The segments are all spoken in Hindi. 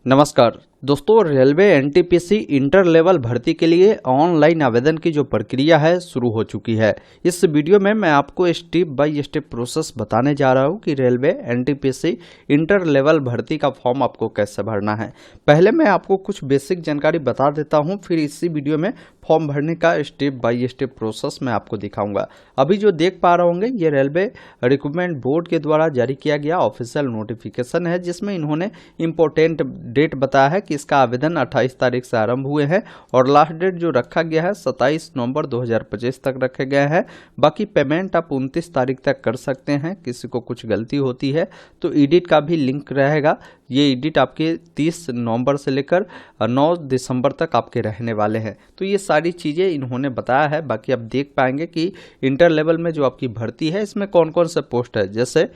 नमस्कार दोस्तों, रेलवे एनटीपीसी इंटर लेवल भर्ती के लिए ऑनलाइन आवेदन की जो प्रक्रिया है शुरू हो चुकी है। इस वीडियो में मैं आपको स्टेप बाय स्टेप प्रोसेस बताने जा रहा हूं कि रेलवे एनटीपीसी इंटर लेवल भर्ती का फॉर्म आपको कैसे भरना है। पहले मैं आपको कुछ बेसिक जानकारी बता देता हूं, फिर इसी वीडियो में फॉर्म भरने का स्टेप बाय स्टेप प्रोसेस मैं आपको दिखाऊंगा। अभी जो देख पा रहे होंगे ये रेलवे रिक्रूटमेंट बोर्ड के द्वारा जारी किया गया ऑफिशियल नोटिफिकेशन है, जिसमें इन्होंने इम्पोर्टेंट डेट बताया है कि इसका आवेदन 28 तारीख से आरंभ हुए हैं और लास्ट डेट जो रखा गया है 27 नवंबर 2025 तक रखे गए हैं। बाकी पेमेंट आप 29 तारीख तक कर सकते हैं। किसी को कुछ गलती होती है तो एडिट का भी लिंक रहेगा। ये एडिट आपके 30 नवंबर से लेकर 9 दिसंबर तक आपके रहने वाले हैं। तो ये सारी चीज़ें इन्होंने बताया है। बाकी आप देख पाएंगे कि इंटर लेवल में जो आपकी भर्ती है इसमें कौन कौन से पोस्ट है, जैसे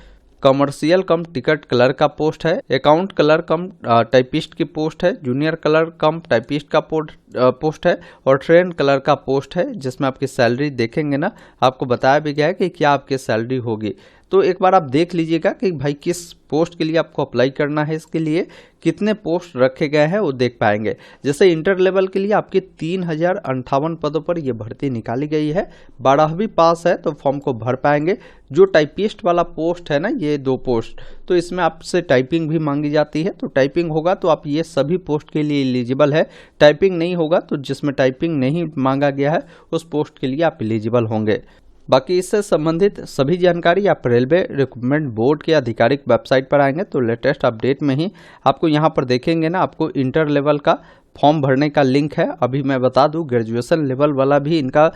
कमर्शियल कम टिकट क्लर्क का पोस्ट है, अकाउंट क्लर्क कम टाइपिस्ट की पोस्ट है, जूनियर क्लर्क कम टाइपिस्ट का पोस्ट है और ट्रेन क्लर्क का पोस्ट है, जिसमें आपकी सैलरी देखेंगे ना, आपको बताया भी गया है कि क्या आपकी सैलरी होगी। तो एक बार आप देख लीजिएगा कि भाई किस पोस्ट के लिए आपको अप्लाई करना है, इसके लिए कितने पोस्ट रखे गए हैं वो देख पाएंगे। जैसे इंटर लेवल के लिए आपके 3058 पदों पर यह भर्ती निकाली गई है। 12वीं पास है तो फॉर्म को भर पाएंगे। जो टाइपिस्ट वाला पोस्ट है ना, ये 2 पोस्ट, तो इसमें आपसे टाइपिंग भी मांगी जाती है। तो टाइपिंग होगा तो आप ये सभी पोस्ट के लिए एलिजिबल है। टाइपिंग नहीं होगा तो जिसमें टाइपिंग नहीं मांगा गया है उस पोस्ट के लिए आप एलिजिबल होंगे। बाकी इससे संबंधित सभी जानकारी आप रेलवे रिक्रूटमेंट बोर्ड के आधिकारिक वेबसाइट पर आएंगे तो लेटेस्ट अपडेट में ही आपको यहाँ पर देखेंगे ना, आपको इंटर लेवल का फॉर्म भरने का लिंक है। अभी मैं बता दूं ग्रेजुएशन लेवल वाला भी इनका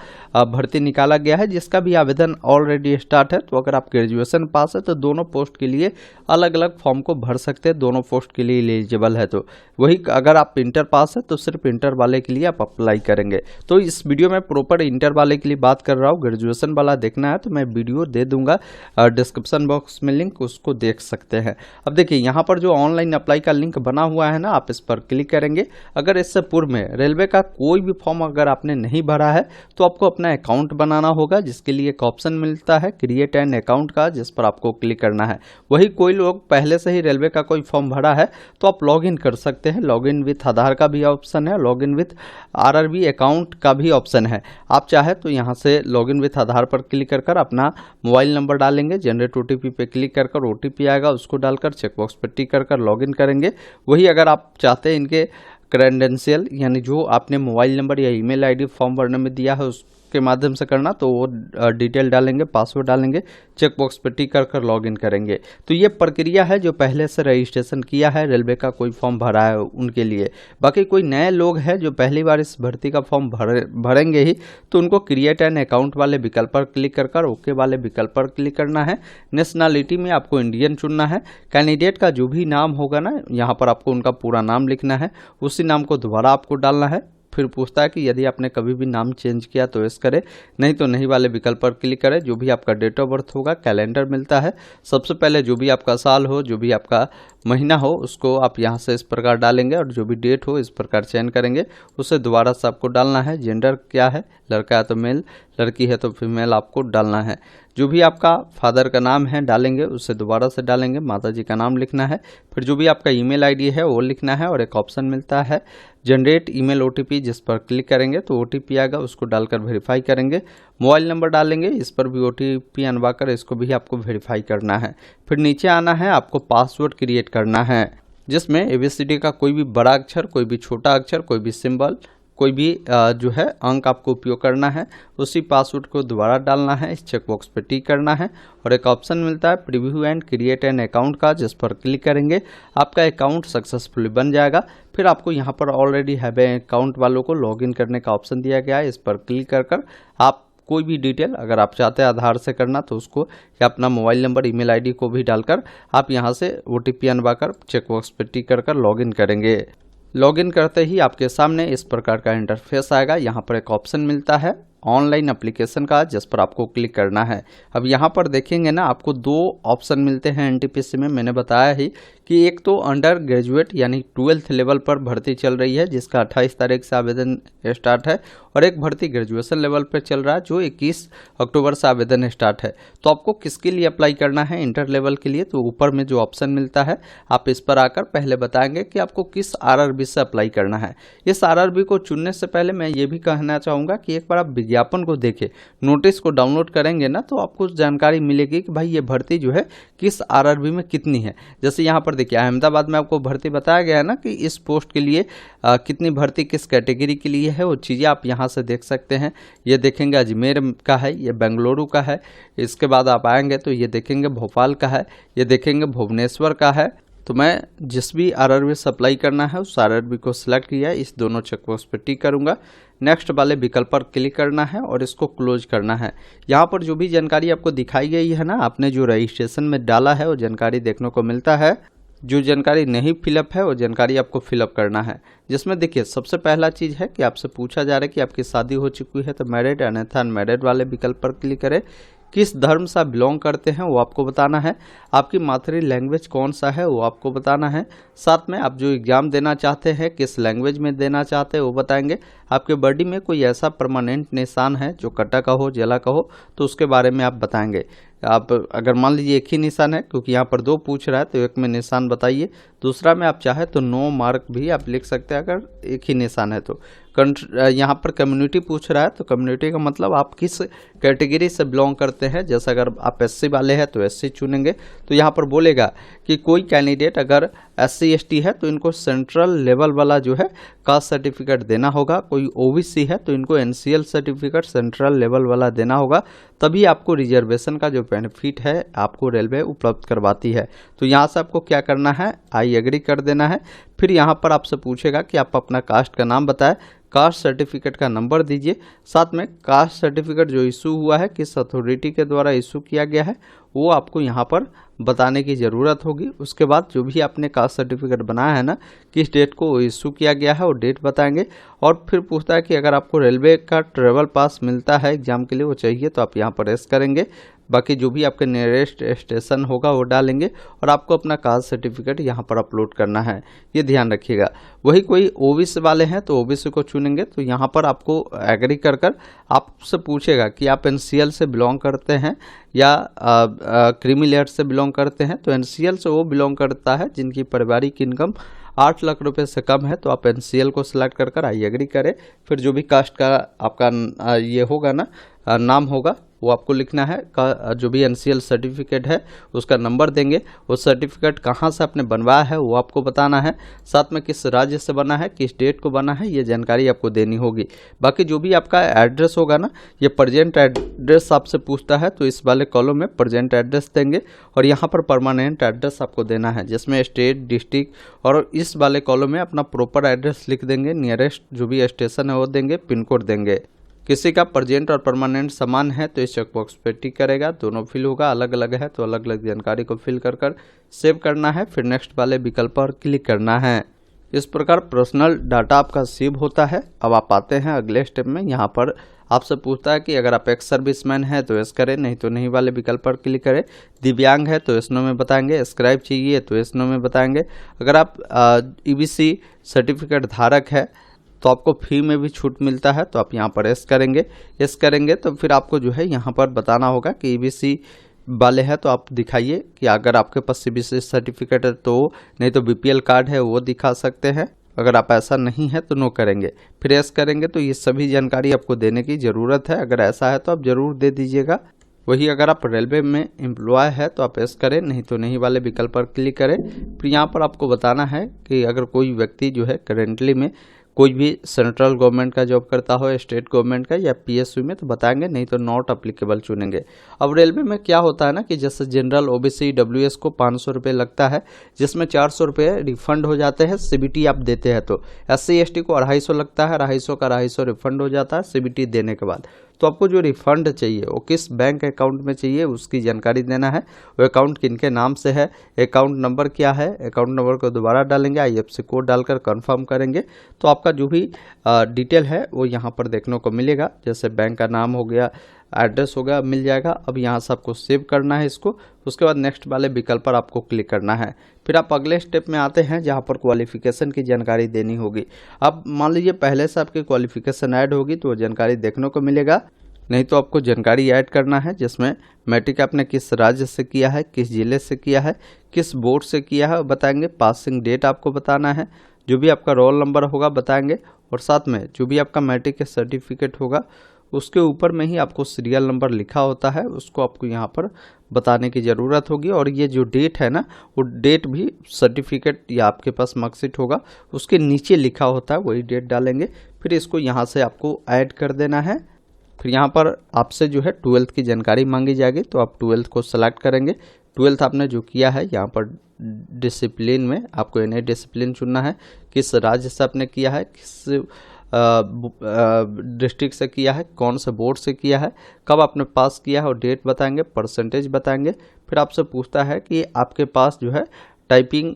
भर्ती निकाला गया है, जिसका भी आवेदन ऑलरेडी स्टार्ट है। तो अगर आप ग्रेजुएशन पास है तो दोनों पोस्ट के लिए अलग अलग फॉर्म को भर सकते हैं, दोनों पोस्ट के लिए एलिजिबल है। तो वही अगर आप इंटर पास है तो सिर्फ इंटर वाले के लिए आप अप्लाई करेंगे। तो इस वीडियो में प्रॉपर इंटर वाले के लिए बात कर रहा हूँ। ग्रेजुएशन वाला देखना है तो मैं वीडियो दे दूंगा डिस्क्रिप्शन बॉक्स में लिंक, उसको देख सकते हैं। अब देखिए यहाँ पर जो ऑनलाइन अप्लाई का लिंक बना हुआ है ना, आप इस पर क्लिक करेंगे। अगर इससे पूर्व में रेलवे का कोई भी फॉर्म अगर आपने नहीं भरा है तो आपको अपना अकाउंट बनाना होगा, जिसके लिए एक ऑप्शन मिलता है क्रिएट एन अकाउंट का, जिस पर आपको क्लिक करना है। वही कोई लोग पहले से ही रेलवे का कोई फॉर्म भरा है तो आप लॉगिन कर सकते हैं। लॉगिन विथ आधार का भी ऑप्शन है, लॉगिन विथ आरआरबी अकाउंट का भी ऑप्शन है। आप चाहे तो यहाँ से लॉगिन विथ आधार पर क्लिक कर अपना मोबाइल नंबर डालेंगे, जनरेट ओटीपी पे क्लिक कर ओटीपी आएगा, उसको डालकर चेकबॉक्स पर टिक कर लॉगिन करेंगे। वही अगर आप चाहते हैं इनके क्रेडेंशियल यानी जो आपने मोबाइल नंबर या ईमेल आईडी फॉर्म भरने में दिया है उसके माध्यम से करना, तो वो डिटेल डालेंगे, पासवर्ड डालेंगे, चेकबॉक्स पर टिक कर लॉगिन करेंगे। तो ये प्रक्रिया है जो पहले से रजिस्ट्रेशन किया है, रेलवे का कोई फॉर्म भरा है उनके लिए। बाकी कोई नए लोग हैं जो पहली बार इस भर्ती का फॉर्म भरेंगे ही, तो उनको क्रिएट एन अकाउंट वाले विकल्प पर क्लिक कर ओके वाले विकल्प पर क्लिक करना है। नेशनलिटी में आपको इंडियन चुनना है। कैंडिडेट का जो भी नाम होगा ना, यहाँ पर आपको उनका पूरा नाम लिखना है, उसी नाम को दोबारा आपको डालना है। फिर पूछता है कि यदि आपने कभी भी नाम चेंज किया तो यस करें, नहीं तो नहीं वाले विकल्प पर क्लिक करें। जो भी आपका डेट ऑफ बर्थ होगा, कैलेंडर मिलता है, सबसे पहले जो भी आपका साल हो, जो भी आपका महीना हो, उसको आप यहाँ से इस प्रकार डालेंगे और जो भी डेट हो इस प्रकार चयन करेंगे, उसे दोबारा से आपको डालना है। जेंडर क्या है, लड़का है तो मेल, लड़की है तो फीमेल आपको डालना है। जो भी आपका फादर का नाम है डालेंगे, उसे दोबारा से डालेंगे, माताजी का नाम लिखना है। फिर जो भी आपका ईमेल आईडी है वो लिखना है और एक ऑप्शन मिलता है जनरेट ईमेल ओटीपी, जिस पर क्लिक करेंगे तो ओटीपी आएगा, उसको डालकर वेरीफाई करेंगे। मोबाइल नंबर डालेंगे, इस पर भी ओटीपी अनवाकर इसको भी आपको वेरीफाई करना है। फिर नीचे आना है, आपको पासवर्ड क्रिएट करना है, जिसमें एबीसीडी का कोई भी बड़ा अक्षर, कोई भी छोटा अक्षर, कोई भी सिंबल, कोई भी जो है अंक आपको उपयोग करना है। उसी पासवर्ड को दोबारा डालना है, इस चेकबॉक्स पर टिक करना है और एक ऑप्शन मिलता है preview and create an account का, जिस पर क्लिक करेंगे आपका अकाउंट सक्सेसफुली बन जाएगा। फिर आपको यहाँ पर ऑलरेडी हैव अकाउंट वालों को लॉगिन करने का ऑप्शन दिया गया है, इस पर क्लिक कर आप कोई भी डिटेल अगर आप चाहते हैं आधार से करना तो उसको, या अपना मोबाइल नंबर ईमेल आईडी को भी डालकर आप यहाँ से ओटीपी अनवाकर चेकबॉक्स पर टिक कर लॉगिन करेंगे। लॉगिन करते ही आपके सामने इस प्रकार का इंटरफेस आएगा। यहाँ पर एक ऑप्शन मिलता है ऑनलाइन एप्लीकेशन का, जिस पर आपको क्लिक करना है। अब यहाँ पर देखेंगे ना, आपको दो ऑप्शन मिलते हैं एनटीपीसी में। मैंने बताया ही कि एक तो अंडर ग्रेजुएट यानी 12th लेवल पर भर्ती चल रही है, जिसका 28 तारीख से आवेदन स्टार्ट है, और एक भर्ती ग्रेजुएशन लेवल पर चल रहा है जो 21 अक्टूबर से आवेदन स्टार्ट है। तो आपको किसके लिए अप्लाई करना है? इंटर लेवल के लिए। तो ऊपर में जो ऑप्शन मिलता है, आप इस पर आकर पहले बताएंगे कि आपको किस आरआरबी से अप्लाई करना है। इस आरआरबी को चुनने से पहले मैं ये भी कहना चाहूँगा कि एक बार आप विज्ञापन को देखें, नोटिस को डाउनलोड करेंगे ना, तो आपको जानकारी मिलेगी कि भाई ये भर्ती जो है किस आरआरबी में कितनी है। जैसे यहाँ पर देखिए, अहमदाबाद में आपको भर्ती बताया गया है ना कि इस पोस्ट के लिए कितनी भर्ती किस कैटेगरी के लिए है, वो चीज़ें आप यहाँ से देख सकते हैं। ये देखेंगे अजमेर का है, ये बेंगलुरु का है। इसके बाद आप आएंगे तो ये देखेंगे भोपाल का है, ये देखेंगे भुवनेश्वर का है। तो मैं जिस भी आरआरबी से अप्लाई करना है उस आरआरबी को सिलेक्ट किया, इस दोनों चेकबॉक्स पर टिक करूंगा। नेक्स्ट वाले विकल्प पर क्लिक करना है और इसको क्लोज करना है। यहाँ पर जो भी जानकारी आपको दिखाई गई है ना, आपने जो रजिस्ट्रेशन में डाला है वो जानकारी देखने को मिलता है। जो जानकारी नहीं फिलअप है वो जानकारी आपको फिलअप करना है, जिसमें देखिए सबसे पहला चीज़ है कि आपसे पूछा जा रहा है कि आपकी शादी हो चुकी है तो मैरिड, अन्यथा अनमैरिड वाले विकल्प पर क्लिक करें। किस धर्म से आप बिलोंग करते हैं वो आपको बताना है। आपकी मातृ लैंग्वेज कौन सा है वो आपको बताना है। साथ में आप जो एग्ज़ाम देना चाहते हैं किस लैंग्वेज में देना चाहते हैं वो बताएंगे। आपके बॉडी में कोई ऐसा परमानेंट निशान है जो कटा का हो, जला का हो, तो उसके बारे में आप बताएंगे। आप अगर मान लीजिए एक ही निशान है, क्योंकि यहाँ पर दो पूछ रहा है, तो एक में निशान बताइए, दूसरा में आप चाहे तो नो मार्क भी आप लिख सकते हैं अगर एक ही निशान है तो। यहाँ पर कम्युनिटी पूछ रहा है, तो कम्युनिटी का मतलब आप किस कैटेगरी से बिलोंग करते हैं। जैसे अगर आप एससी वाले हैं तो एससी चुनेंगे, तो यहाँ पर बोलेगा कि कोई कैंडिडेट अगर एससी एसटी है तो इनको सेंट्रल लेवल वाला जो है कास्ट सर्टिफिकेट देना होगा। कोई ओबीसी है तो इनको एनसीएल सर्टिफिकेट सेंट्रल लेवल वाला देना होगा, तभी आपको रिजर्वेशन का जो बेनिफिट है आपको रेलवे उपलब्ध करवाती है। तो यहाँ से आपको क्या करना है, आई एग्री कर देना है। फिर यहाँ पर आपसे पूछेगा कि आप अपना कास्ट का नाम बताएं, कास्ट सर्टिफिकेट का नंबर दीजिए, साथ में कास्ट सर्टिफिकेट जो इशू हुआ है किस अथॉरिटी के द्वारा इशू किया गया है वो आपको यहाँ पर बताने की ज़रूरत होगी। उसके बाद जो भी आपने कास्ट सर्टिफिकेट बनाया है ना, किस डेट को इशू किया गया है वो डेट बताएंगे। और फिर पूछता है कि अगर आपको रेलवे का ट्रेवल पास मिलता है एग्जाम के लिए वो चाहिए, तो आप यहाँ पर एस करेंगे। बाकी जो भी आपके नियरेस्ट स्टेशन होगा वो डालेंगे और आपको अपना कास्ट सर्टिफिकेट यहाँ पर अपलोड करना है, ये ध्यान रखिएगा। वही कोई ओबीसी वाले हैं तो ओबीसी को चुनेंगे, तो यहाँ पर आपको एग्री कर आपसे पूछेगा कि आप एनसीएल से बिलोंग करते हैं या क्रीमी लेयर से बिलोंग करते हैं। तो एनसीएल से वो बिलोंग करता है जिनकी पारिवारिक इनकम 8 लाख रुपए से कम है, तो आप एनसीएल को सिलेक्ट कर आई एग्री करें। फिर जो भी कास्ट का आपका ये होगा ना नाम होगा वो आपको लिखना है। जो भी एनसीएल सर्टिफिकेट है उसका नंबर देंगे, वो सर्टिफिकेट कहाँ से आपने बनवाया है वो आपको बताना है, साथ में किस राज्य से बना है, किस डेट को बना है, ये जानकारी आपको देनी होगी। बाकी जो भी आपका एड्रेस होगा ना, ये प्रेजेंट एड्रेस आपसे पूछता है, तो इस वाले कॉलम में प्रेजेंट एड्रेस देंगे और यहाँ पर परमानेंट एड्रेस आपको देना है, जिसमें स्टेट, डिस्ट्रिक्ट, और इस वाले कॉलम में अपना प्रॉपर एड्रेस लिख देंगे। नियरेस्ट जो भी स्टेशन है वो देंगे, पिन कोड देंगे। किसी का प्रेजेंट और परमानेंट समान है तो इस चेकबॉक्स पे टिक करेगा, दोनों फिल होगा। अलग अलग है तो अलग अलग जानकारी को फिल कर सेव करना है, फिर नेक्स्ट वाले विकल्प पर क्लिक करना है। इस प्रकार पर्सनल डाटा आपका सेव होता है। अब आप आते हैं अगले स्टेप में। यहाँ पर आपसे पूछता है कि अगर आप एक्स सर्विसमैन है तो एस करें, नहीं तो नहीं वाले विकल्प पर क्लिक करें। दिव्यांग है तो एस नो में बताएंगे, स्क्राइब चाहिए तो एस नो में बताएंगे। अगर आप ईबीसी सर्टिफिकेट धारक है तो आपको फी में भी छूट मिलता है, तो आप यहाँ पर एस करेंगे तो फिर आपको जो है यहाँ पर बताना होगा कि ईबीसी वाले हैं तो आप दिखाइए कि अगर आपके पास सीबीसी सर्टिफिकेट है तो, नहीं तो बीपीएल कार्ड है वो दिखा सकते हैं। अगर आप ऐसा नहीं है तो नो करेंगे, फिर एस करेंगे। तो ये सभी जानकारी आपको देने की ज़रूरत है, अगर ऐसा है तो आप ज़रूर दे दीजिएगा। वही अगर आप रेलवे में एम्प्लॉय है तो आप एस करें, नहीं तो नहीं वाले विकल्प पर क्लिक करें। फिर यहाँ पर आपको बताना है कि अगर कोई व्यक्ति जो है करेंटली में कोई भी सेंट्रल गवर्नमेंट का जॉब करता हो, स्टेट गवर्नमेंट का या पीएसयू में, तो बताएंगे, नहीं तो नॉट अप्लीकेबल चुनेंगे। अब रेलवे में क्या होता है ना कि जैसे जनरल, ओबीसी, डब्ल्यूएस को 500 रुपये लगता है, जिसमें 400 रुपये रिफंड हो जाते हैं सीबीटी आप देते हैं तो। एससी एसटी को 250 लगता है, 250 का 250 रिफंड हो जाता है सीबीटी देने के बाद। तो आपको जो रिफंड चाहिए वो किस बैंक अकाउंट में चाहिए उसकी जानकारी देना है। वो अकाउंट किनके नाम से है, अकाउंट नंबर क्या है, अकाउंट नंबर को दोबारा डालेंगे, IFSC कोड डालकर कंफर्म करेंगे तो आपका जो भी डिटेल है वो यहाँ पर देखने को मिलेगा। जैसे बैंक का नाम हो गया, एड्रेस हो गया, मिल जाएगा। अब यहाँ से आपको सेव करना है इसको। उसके बाद नेक्स्ट वाले विकल्प पर आपको क्लिक करना है। फिर आप अगले स्टेप में आते हैं जहाँ पर क्वालिफिकेशन की जानकारी देनी होगी। अब मान लीजिए पहले से आपकी क्वालिफिकेशन ऐड होगी तो वो जानकारी देखने को मिलेगा, नहीं तो आपको जानकारी ऐड करना है जिसमें मैट्रिक आपने किस राज्य से किया है, किस जिले से किया है, किस बोर्ड से किया है बताएंगे, पासिंग डेट आपको बताना है, जो भी आपका रोल नंबर होगा बताएंगे, और साथ में जो भी आपका मैट्रिक का सर्टिफिकेट होगा उसके ऊपर में ही आपको सीरियल नंबर लिखा होता है, उसको आपको यहाँ पर बताने की ज़रूरत होगी। और ये जो डेट है ना, वो डेट भी सर्टिफिकेट या आपके पास मार्कशीट होगा उसके नीचे लिखा होता है, वही डेट डालेंगे। फिर इसको यहाँ से आपको ऐड कर देना है। फिर यहाँ पर आपसे जो है 12th की जानकारी मांगी जाएगी, तो आप 12th को सेलेक्ट करेंगे। 12th आपने जो किया है यहाँ पर डिसिप्लिन में आपको NA डिसिप्लिन चुनना है, किस राज्य से आपने किया है, किस डिस्ट्रिक्ट से किया है, कौन से बोर्ड से किया है, कब आपने पास किया है और डेट बताएंगे, परसेंटेज बताएंगे। फिर आपसे पूछता है कि आपके पास जो है टाइपिंग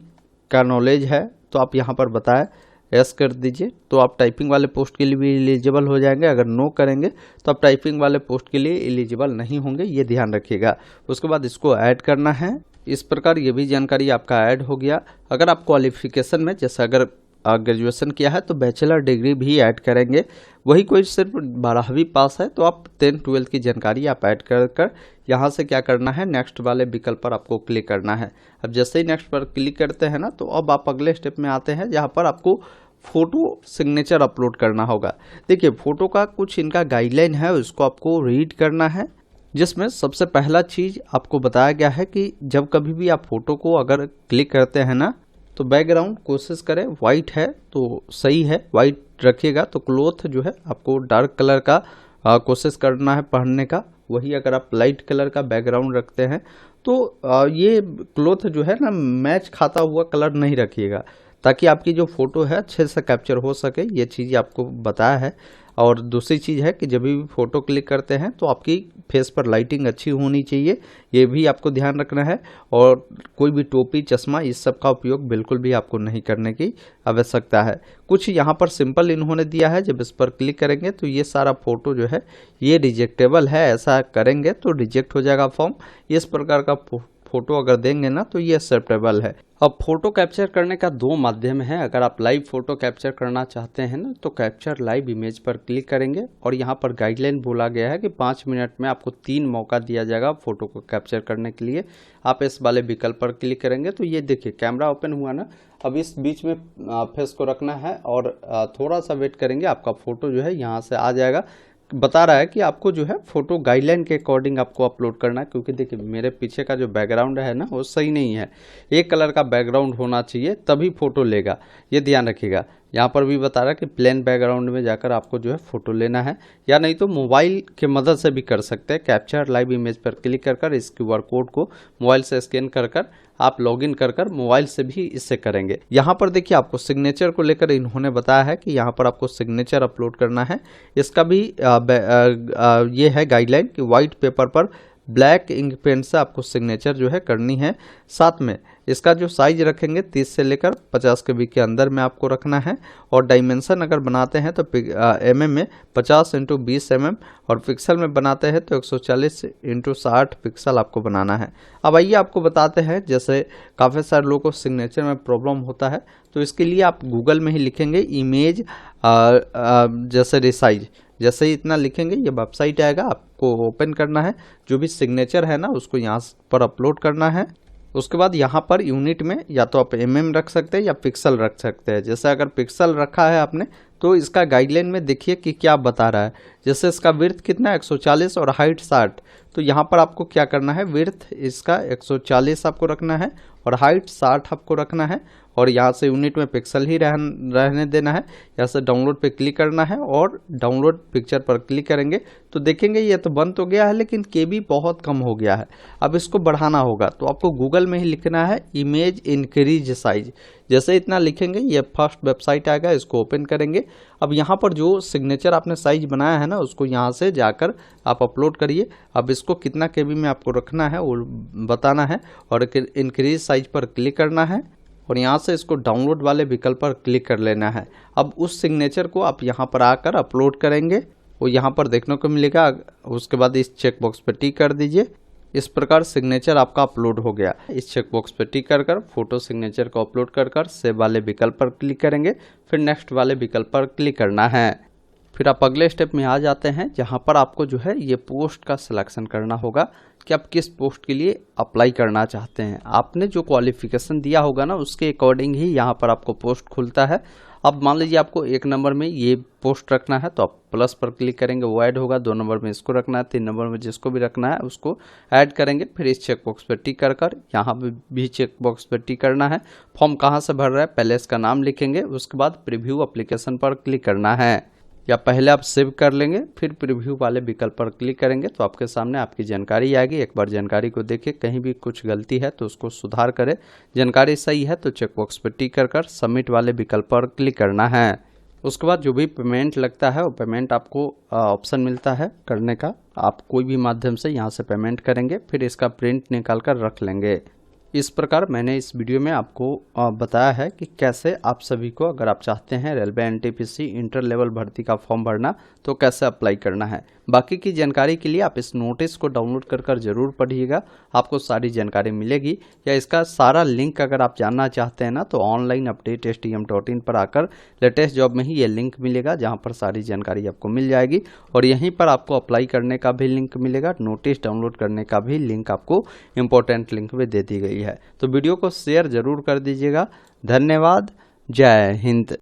का नॉलेज है, तो आप यहाँ पर बताएं, यस कर दीजिए, तो आप टाइपिंग वाले पोस्ट के लिए भी एलिजिबल हो जाएंगे। अगर नो करेंगे तो आप टाइपिंग वाले पोस्ट के लिए एलिजिबल नहीं होंगे, ये ध्यान रखिएगा। उसके बाद इसको ऐड करना है। इस प्रकार ये भी जानकारी आपका ऐड हो गया। अगर आप क्वालिफिकेशन में जैसे अगर ग्रेजुएशन किया है तो बैचलर डिग्री भी ऐड करेंगे। वही कोई सिर्फ 12वीं पास है तो आप 10th 12th की जानकारी आप ऐड कर यहाँ से क्या करना है, नेक्स्ट वाले विकल्प पर आपको क्लिक करना है। अब जैसे ही नेक्स्ट पर क्लिक करते हैं ना, तो अब आप अगले स्टेप में आते हैं जहाँ पर आपको फोटो सिग्नेचर अपलोड करना होगा। देखिए फोटो का कुछ इनका गाइडलाइन है, उसको आपको रीड करना है, जिसमें सबसे पहला चीज़ आपको बताया गया है कि जब कभी भी आप फोटो को अगर क्लिक करते हैं ना, तो बैकग्राउंड कोशिश करें वाइट है तो सही है, वाइट रखिएगा। तो क्लोथ जो है आपको डार्क कलर का कोशिश करना है पहनने का। वही अगर आप लाइट कलर का बैकग्राउंड रखते हैं तो ये क्लोथ जो है ना मैच खाता हुआ कलर नहीं रखिएगा, ताकि आपकी जो फोटो है अच्छे से कैप्चर हो सके। ये चीज़ आपको बताया है। और दूसरी चीज़ है कि जब भी फ़ोटो क्लिक करते हैं तो आपकी फेस पर लाइटिंग अच्छी होनी चाहिए, ये भी आपको ध्यान रखना है। और कोई भी टोपी, चश्मा, इस सब का उपयोग बिल्कुल भी आपको नहीं करने की आवश्यकता है। कुछ यहाँ पर सिंपल इन्होंने दिया है, जब इस पर क्लिक करेंगे तो ये सारा फ़ोटो जो है ये रिजेक्टेबल है, ऐसा करेंगे तो रिजेक्ट हो जाएगा फॉर्म। इस प्रकार का फोटो अगर देंगे ना तो ये एक्सेप्टेबल है। अब फोटो कैप्चर करने का दो माध्यम है। अगर आप लाइव फोटो कैप्चर करना चाहते हैं ना, तो कैप्चर लाइव इमेज पर क्लिक करेंगे और यहाँ पर गाइडलाइन बोला गया है कि 5 मिनट में आपको 3 मौका दिया जाएगा फोटो को कैप्चर करने के लिए। आप इस वाले विकल्प पर क्लिक करेंगे तो ये देखिए कैमरा ओपन हुआ ना, अब इस बीच में फेस को रखना है और थोड़ा सा वेट करेंगे, आपका फोटो जो है यहाँ से आ जाएगा। बता रहा है कि आपको जो है फोटो गाइडलाइन के अकॉर्डिंग आपको अपलोड करना है, क्योंकि देखिए मेरे पीछे का जो बैकग्राउंड है ना वो सही नहीं है, एक कलर का बैकग्राउंड होना चाहिए तभी फोटो लेगा, ये ध्यान रखिएगा। यहाँ पर भी बता रहा है कि प्लेन बैकग्राउंड में जाकर आपको जो है फोटो लेना है, या नहीं तो मोबाइल के मदद से भी कर सकते हैं। कैप्चर लाइव इमेज पर क्लिक कर इस QR कोड को मोबाइल से स्कैन कर आप लॉगिन कर मोबाइल से भी इससे करेंगे। यहाँ पर देखिए आपको सिग्नेचर को लेकर इन्होंने बताया है कि यहाँ पर आपको सिग्नेचर अपलोड करना है। इसका भी ये है गाइडलाइन कि वाइट पेपर पर ब्लैक इंक पेन से आपको सिग्नेचर जो है करनी है। साथ में इसका जो साइज रखेंगे 30 से लेकर 50 KB के अंदर में आपको रखना है। और डायमेंशन अगर बनाते हैं तो mm में 50 × 20 mm, और पिक्सल में बनाते हैं तो 140 × 60 पिक्सल आपको बनाना है। अब आइए आपको बताते हैं, जैसे काफ़ी सारे लोगों को सिग्नेचर में प्रॉब्लम होता है, तो इसके लिए आप गूगल में ही लिखेंगे इमेज जैसे रिसाइज, जैसे ही इतना लिखेंगे ये वेबसाइट आएगा, आपको ओपन करना है, जो भी सिग्नेचर है ना उसको यहाँ पर अपलोड करना है। उसके बाद यहाँ पर यूनिट में या तो आप mm रख सकते हैं या पिक्सल रख सकते हैं। जैसे अगर पिक्सल रखा है आपने तो इसका गाइडलाइन में देखिए कि क्या बता रहा है। जैसे इसका विड्थ कितना है 140 और हाइट 60, तो यहाँ पर आपको क्या करना है, विड्थ इसका 140 आपको रखना है और हाइट 60 आपको रखना है, और यहाँ से यूनिट में पिक्सल ही रहने देना है। यहाँ से डाउनलोड पे क्लिक करना है और डाउनलोड पिक्चर पर क्लिक करेंगे तो देखेंगे ये तो बंद हो गया है, लेकिन KB बहुत कम हो गया है। अब इसको बढ़ाना होगा तो आपको गूगल में ही लिखना है इमेज इंक्रीज साइज, जैसे इतना लिखेंगे ये फर्स्ट वेबसाइट आएगा, इसको ओपन करेंगे। अब यहाँ पर जो सिग्नेचर आपने साइज बनाया है ना, उसको यहाँ से जाकर आप अपलोड करिए। अब इसको कितना केबी में आपको रखना है वो बताना है और इंक्रीज साइज पर क्लिक करना है और यहाँ से इसको डाउनलोड वाले विकल्प पर क्लिक कर लेना है। अब उस सिग्नेचर को आप यहाँ पर आकर अपलोड करेंगे, वो यहाँ पर देखने को मिलेगा। उसके बाद इस चेक बॉक्स पर टिक कर दीजिए। इस प्रकार सिग्नेचर आपका अपलोड हो गया। इस चेक बॉक्स पर टिक कर फोटो सिग्नेचर को अपलोड कर सेव वाले विकल्प पर क्लिक करेंगे, फिर नेक्स्ट वाले विकल्प पर क्लिक करना है। फिर आप अगले स्टेप में आ जाते हैं, जहां पर आपको जो है ये पोस्ट का सिलेक्शन करना होगा कि आप किस पोस्ट के लिए अप्लाई करना चाहते हैं। आपने जो क्वालिफिकेशन दिया होगा ना, उसके अकॉर्डिंग ही यहाँ पर आपको पोस्ट खुलता है। अब मान लीजिए आपको 1 नंबर में ये पोस्ट रखना है तो आप प्लस पर क्लिक करेंगे, वो ऐड होगा। 2 नंबर में इसको रखना है, 3 नंबर में जिसको भी रखना है उसको ऐड करेंगे। फिर इस चेक बॉक्स पर टिक कर यहाँ भी चेक बॉक्स पर टिक करना है। फॉर्म कहाँ से भर रहा है पहले इसका नाम लिखेंगे, उसके बाद प्रीव्यू एप्लीकेशन पर क्लिक करना है, या पहले आप सेव कर लेंगे फिर प्रीव्यू वाले विकल्प पर क्लिक करेंगे तो आपके सामने आपकी जानकारी आएगी। एक बार जानकारी को देखिए, कहीं भी कुछ गलती है तो उसको सुधार करें। जानकारी सही है तो चेक बॉक्स पर टिक कर सबमिट वाले विकल्प पर क्लिक करना है। उसके बाद जो भी पेमेंट लगता है वो पेमेंट आपको ऑप्शन मिलता है करने का। आप कोई भी माध्यम से यहाँ से पेमेंट करेंगे, फिर इसका प्रिंट निकाल कर रख लेंगे। इस प्रकार मैंने इस वीडियो में आपको बताया है कि कैसे आप सभी को, अगर आप चाहते हैं रेलवे एनटीपीसी इंटर लेवल भर्ती का फॉर्म भरना, तो कैसे अप्लाई करना है। बाकी की जानकारी के लिए आप इस नोटिस को डाउनलोड कर जरूर पढ़िएगा, आपको सारी जानकारी मिलेगी। या इसका सारा लिंक अगर आप जानना चाहते हैं ना, तो ऑनलाइन अपडेट stm.in पर आकर लेटेस्ट जॉब में ही ये लिंक मिलेगा, जहाँ पर सारी जानकारी आपको मिल जाएगी। और यहीं पर आपको अप्लाई करने का भी लिंक मिलेगा, नोटिस डाउनलोड करने का भी लिंक आपको इम्पोर्टेंट लिंक में दे दी गई है। तो वीडियो को शेयर जरूर कर दीजिएगा। धन्यवाद। जय हिंद।